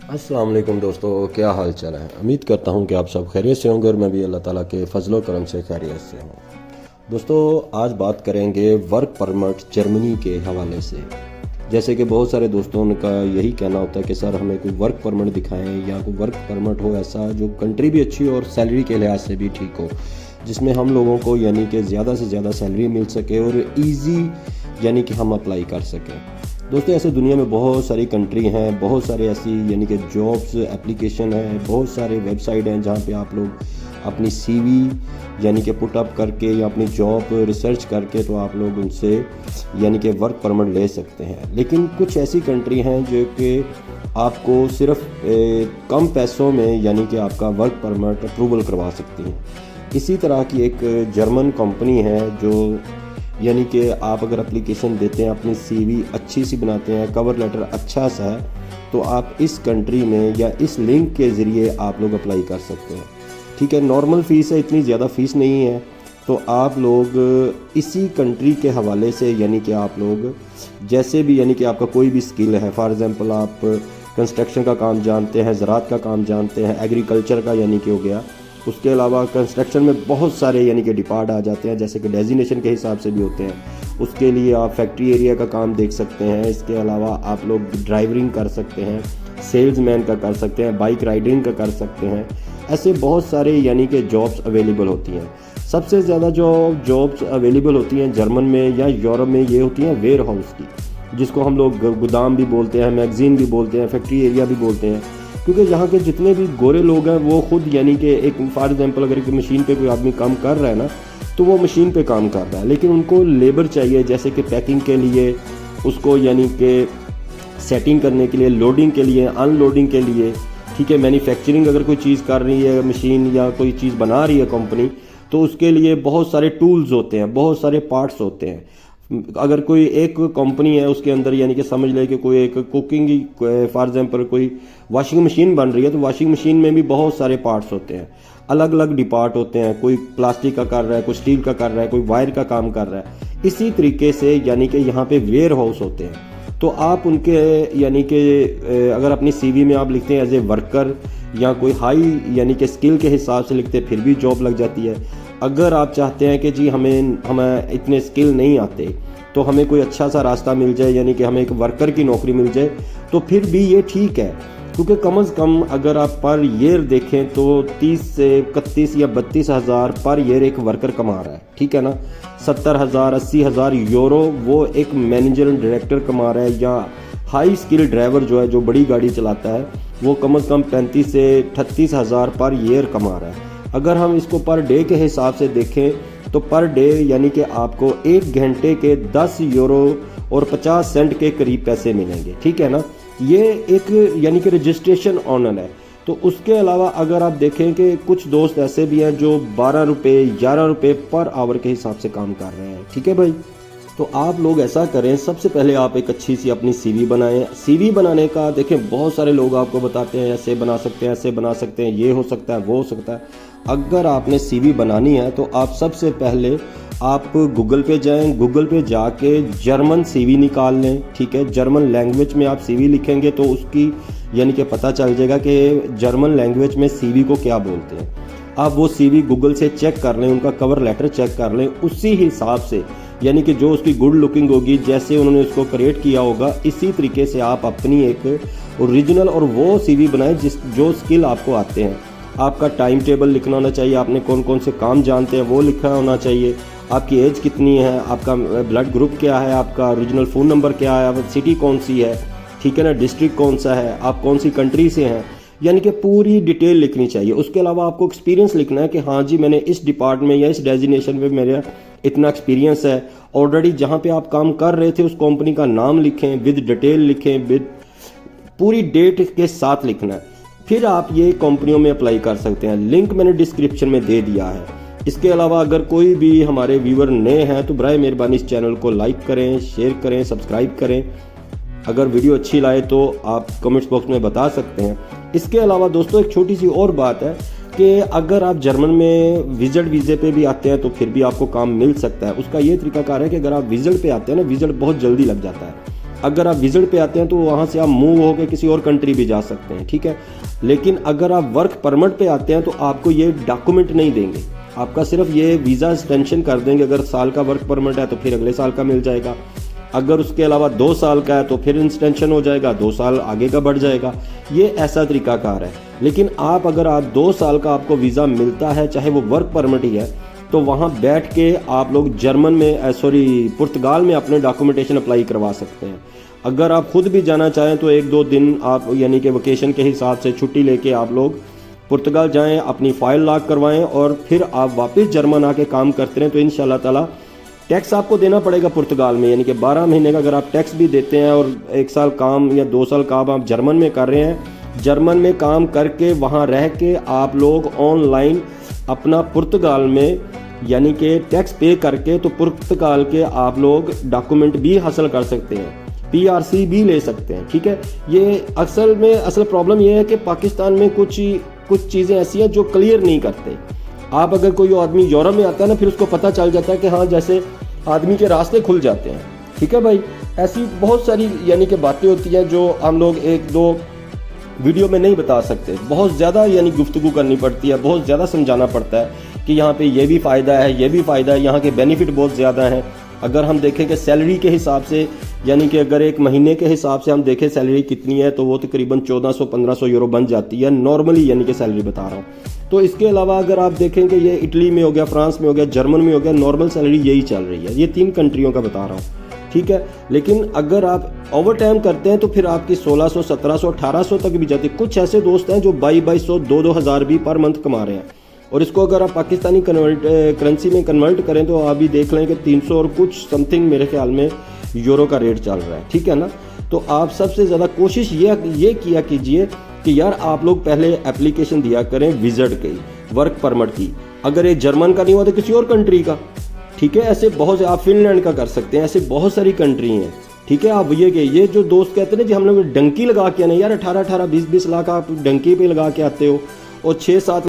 अस्सलाम वालेकुम दोस्तों, क्या हाल चाल है। उम्मीद करता हूँ कि आप सब खैरियत से होंगे और मैं भी अल्लाह ताला के फजलो करम से खैरियत से हूँ। दोस्तों, आज बात करेंगे वर्क परमिट जर्मनी के हवाले से। जैसे कि बहुत सारे दोस्तों का यही कहना होता है कि सर हमें कोई वर्क परमिट दिखाएं या कोई वर्क परमिट हो ऐसा जो कंट्री भी अच्छी हो और सैलरी के लिहाज से भी ठीक हो, जिसमें हम लोगों को यानी कि ज़्यादा से ज़्यादा सैलरी मिल सके और ईज़ी यानी कि हम अप्लाई कर सकें। दोस्तों, ऐसे दुनिया में बहुत सारी कंट्री हैं, बहुत सारे ऐसी यानी कि जॉब्स एप्लीकेशन है, बहुत सारे वेबसाइट हैं जहाँ पे आप लोग अपनी सीवी यानी कि पुट अप करके या अपनी जॉब रिसर्च करके तो आप लोग उनसे यानी कि वर्क परमिट ले सकते हैं। लेकिन कुछ ऐसी कंट्री हैं जो कि आपको सिर्फ कम पैसों में यानी कि आपका वर्क परमिट अप्रूवल करवा सकती हैं। इसी तरह की एक जर्मन कंपनी है जो यानी कि आप अगर एप्लीकेशन देते हैं, अपनी सीवी अच्छी सी बनाते हैं, कवर लेटर अच्छा सा है, तो आप इस कंट्री में या इस लिंक के ज़रिए आप लोग अप्लाई कर सकते हैं। ठीक है, नॉर्मल फ़ीस है, इतनी ज़्यादा फ़ीस नहीं है। तो आप लोग इसी कंट्री के हवाले से यानी कि आप लोग जैसे भी यानी कि आपका कोई भी स्किल है, फॉर एग्ज़ाम्पल आप कंस्ट्रक्शन का काम जानते हैं, ज़राअत का काम जानते हैं, एग्रीकल्चर का यानी कि हो गया। उसके अलावा कंस्ट्रक्शन में बहुत सारे यानी कि डिपार्ट आ जाते हैं, जैसे कि डेजिग्नेशन के हिसाब से भी होते हैं। उसके लिए आप फैक्ट्री एरिया का काम देख सकते हैं। इसके अलावा आप लोग ड्राइवरिंग कर सकते हैं, सेल्समैन का कर सकते हैं, बाइक राइडिंग का कर सकते हैं। ऐसे बहुत सारे यानी कि जॉब्स अवेलेबल होती हैं। सबसे ज़्यादा जो जॉब्स अवेलेबल होती हैं जर्मन में या यूरोप में ये होती हैं वेयर हाउस की, जिसको हम लोग गोदाम भी बोलते हैं, मैगज़ीन भी बोलते हैं, फैक्ट्री एरिया भी बोलते हैं। क्योंकि यहाँ के जितने भी गोरे लोग हैं वो खुद यानी कि एक फॉर एग्जांपल अगर एक मशीन पे कोई आदमी काम कर रहा है ना, तो वो मशीन पे काम कर रहा है, लेकिन उनको लेबर चाहिए, जैसे कि पैकिंग के लिए, उसको यानी कि सेटिंग करने के लिए, लोडिंग के लिए, अनलोडिंग के लिए। ठीक है, मैन्युफैक्चरिंग अगर कोई चीज़ कर रही है मशीन या कोई चीज़ बना रही है कंपनी, तो उसके लिए बहुत सारे टूल्स होते हैं, बहुत सारे पार्ट्स होते हैं। अगर कोई एक कंपनी है उसके अंदर यानी कि समझ ले कि कोई एक कुकिंग फॉर एग्जांपल कोई वॉशिंग मशीन बन रही है, तो वॉशिंग मशीन में भी बहुत सारे पार्ट्स होते हैं, अलग अलग डिपार्ट होते हैं। कोई प्लास्टिक का कर रहा है, कोई स्टील का कर रहा है, कोई वायर का काम कर रहा है। इसी तरीके से यानी कि यहाँ पे वेयर हाउस होते हैं। तो आप उनके यानी कि अगर अपनी सीवी में आप लिखते हैं एज ए वर्कर या कोई हाई यानी कि स्किल के हिसाब से लिखते हैं, फिर भी जॉब लग जाती है। अगर आप चाहते हैं कि जी हमें इतने स्किल नहीं आते, तो हमें कोई अच्छा सा रास्ता मिल जाए यानी कि हमें एक वर्कर की नौकरी मिल जाए, तो फिर भी ये ठीक है। क्योंकि कम से कम अगर आप पर ईयर देखें तो 30 से 31 या 32 हज़ार पर ईयर एक वर्कर कमा रहा है। ठीक है ना, 70,000 80,000 यूरो वो एक मैनेजर एंड डायरेक्टर कमा रहा है, या हाई स्किल ड्राइवर जो है जो बड़ी गाड़ी चलाता है वो कम से कम 35 से 38 हज़ार पर ईयर कमा रहा है। अगर हम इसको पर डे के हिसाब से देखें तो पर डे यानी कि आपको 1 घंटे के 10 यूरो और 50 सेंट के करीब पैसे मिलेंगे। ठीक है ना, ये एक यानी कि रजिस्ट्रेशन ऑनर है। तो उसके अलावा अगर आप देखें कि कुछ दोस्त ऐसे भी हैं जो 12 रुपये 11 रुपये पर आवर के हिसाब से काम कर रहे हैं। ठीक है भाई, तो आप लोग ऐसा करें, सबसे पहले आप एक अच्छी सी अपनी सीवी बनाएं। सीवी बनाने का देखें बहुत सारे लोग आपको बताते हैं ऐसे बना सकते हैं, ऐसे बना सकते हैं, ये हो सकता है, वो हो सकता है। अगर आपने सीवी बनानी है तो आप सबसे पहले आप गूगल पे जाएं, गूगल पे जाके जर्मन सीवी निकाल लें। ठीक है, जर्मन लैंग्वेज में आप सीवी लिखेंगे तो उसकी यानी कि पता चल जाएगा कि जर्मन लैंग्वेज में सीवी को क्या बोलते हैं। आप वो सीवी गूगल से चेक कर लें, उनका कवर लेटर चेक कर लें, उसी हिसाब से यानी कि जो उसकी गुड लुकिंग होगी, जैसे उन्होंने उसको क्रिएट किया होगा, इसी तरीके से आप अपनी एक ओरिजिनल और वो सीवी बनाएं जो स्किल आपको आते हैं। आपका टाइम टेबल लिखना होना चाहिए, आपने कौन कौन से काम जानते हैं वो लिखना होना चाहिए, आपकी एज कितनी है, आपका ब्लड ग्रुप क्या है, आपका ओरिजिनल फ़ोन नंबर क्या है, सिटी कौन सी है, ठीक है ना, डिस्ट्रिक्ट कौन सा है, आप कौन सी कंट्री से हैं, यानी कि पूरी डिटेल लिखनी चाहिए। उसके अलावा आपको एक्सपीरियंस लिखना है कि हाँ जी मैंने इस डिपार्टमेंट में या इस डेजिग्नेशन में मेरा इतना एक्सपीरियंस है। ऑलरेडी जहाँ पे आप काम कर रहे थे उस कंपनी का नाम लिखें, विद डिटेल लिखें, विद पूरी डेट के साथ लिखना है। फिर आप ये कंपनियों में अप्लाई कर सकते हैं। लिंक मैंने डिस्क्रिप्शन में दे दिया है। इसके अलावा अगर कोई भी हमारे व्यूअर नए हैं तो बराए मेहरबानी इस चैनल को लाइक करें, शेयर करें, सब्सक्राइब करें। अगर वीडियो अच्छी लाए तो आप कमेंट्स बॉक्स में बता सकते हैं। इसके अलावा दोस्तों एक छोटी सी और बात है कि अगर आप जर्मन में विजिट वीज़े पे भी आते हैं तो फिर भी आपको काम मिल सकता है। उसका ये तरीकाकार है कि अगर आप विजिट पे आते हैं ना, विजिट बहुत जल्दी लग जाता है। अगर आप विजिट पे आते हैं तो वहाँ से आप मूव होकर किसी और कंट्री भी जा सकते हैं, ठीक है। लेकिन अगर आप वर्क परमिट पे आते हैं तो आपको ये डॉक्यूमेंट नहीं देंगे, आपका सिर्फ ये वीज़ा एक्सटेंशन कर देंगे। अगर साल का वर्क परमिट है तो फिर अगले साल का मिल जाएगा, अगर उसके अलावा 2 साल का है तो फिर एक्सटेंशन हो जाएगा, 2 साल आगे का बढ़ जाएगा। ये ऐसा तरीकाकार है। लेकिन अगर आप 2 साल का आपको वीज़ा मिलता है, चाहे वो वर्क परमिट ही है, तो वहाँ बैठ के आप लोग पुर्तगाल में अपने डॉक्यूमेंटेशन अप्लाई करवा सकते हैं। अगर आप खुद भी जाना चाहें तो 1-2 दिन आप यानी कि वेकेशन के हिसाब से छुट्टी लेके आप लोग पुर्तगाल जाएं, अपनी फ़ाइल लॉक करवाएं और फिर आप वापस जर्मन आके काम करते रहें। तो इंशाल्लाह ताला टैक्स आपको देना पड़ेगा पुर्तगाल में, यानी कि 12 महीने का अगर आप टैक्स भी देते हैं और 1 साल काम या 2 साल काम आप जर्मन में कर रहे हैं, जर्मन में काम करके वहाँ रह के आप लोग ऑनलाइन अपना पुर्तगाल में यानी कि टैक्स पे करके तो पुर्तगाल के आप लोग डॉक्यूमेंट भी हासिल कर सकते हैं, PRC भी ले सकते हैं, ठीक है। ये असल प्रॉब्लम ये है कि पाकिस्तान में कुछ चीज़ें ऐसी हैं जो क्लियर नहीं करते। आप अगर कोई आदमी यूरोप में आता है ना, फिर उसको पता चल जाता है कि हाँ जैसे आदमी के रास्ते खुल जाते हैं, ठीक है भाई। ऐसी बहुत सारी यानी कि बातें होती हैं जो हम लोग 1-2 वीडियो में नहीं बता सकते। बहुत ज़्यादा यानी गुफ्तगू करनी पड़ती है, बहुत ज़्यादा समझाना पड़ता है कि यहाँ पे ये भी फ़ायदा है, ये भी फ़ायदा है, यहाँ के बेनिफिट बहुत ज़्यादा हैं। अगर हम देखें कि सैलरी के हिसाब से यानी कि अगर 1 महीने के हिसाब से हम देखें सैलरी कितनी है, तो वो तकरीबन 1400-1500 यूरो बन जाती है नॉर्मली, यानी कि सैलरी बता रहा हूँ। तो इसके अलावा अगर आप देखें कि ये इटली में हो गया, फ्रांस में हो गया, जर्मन में हो गया, नॉर्मल सैलरी यही चल रही है। ये 3 कंट्रियों का बता रहा हूँ, ठीक है। लेकिन अगर आप ओवर टाइम करते हैं तो फिर आपकी 1600, 1700, 1800 तक भी जाती है। कुछ ऐसे दोस्त हैं जो 2200, 2-2000 भी पर मंथ कमा रहे हैं, और इसको अगर आप पाकिस्तानी करेंसी में कन्वर्ट करें तो आप भी देख लें कि 300 और कुछ समथिंग मेरे ख्याल में यूरो का रेट चल रहा है, ठीक है ना। तो आप सबसे ज़्यादा कोशिश ये किया कीजिए कि यार आप लोग पहले एप्लीकेशन दिया करें विजिट की, वर्क परमिट की। अगर ये जर्मन का नहीं हुआ तो किसी और कंट्री का, ठीक है। ऐसे बहुत से आप फिनलैंड का कर सकते हैं, ऐसे बहुत सारी कंट्री हैं, ठीक है। आप ये जो दोस्त कहते हैं ना जी हम लोग डंकी लगा के आने, यार 18-18, 20-20 लाख आप डंकी पे लगा के आते हो और 6-7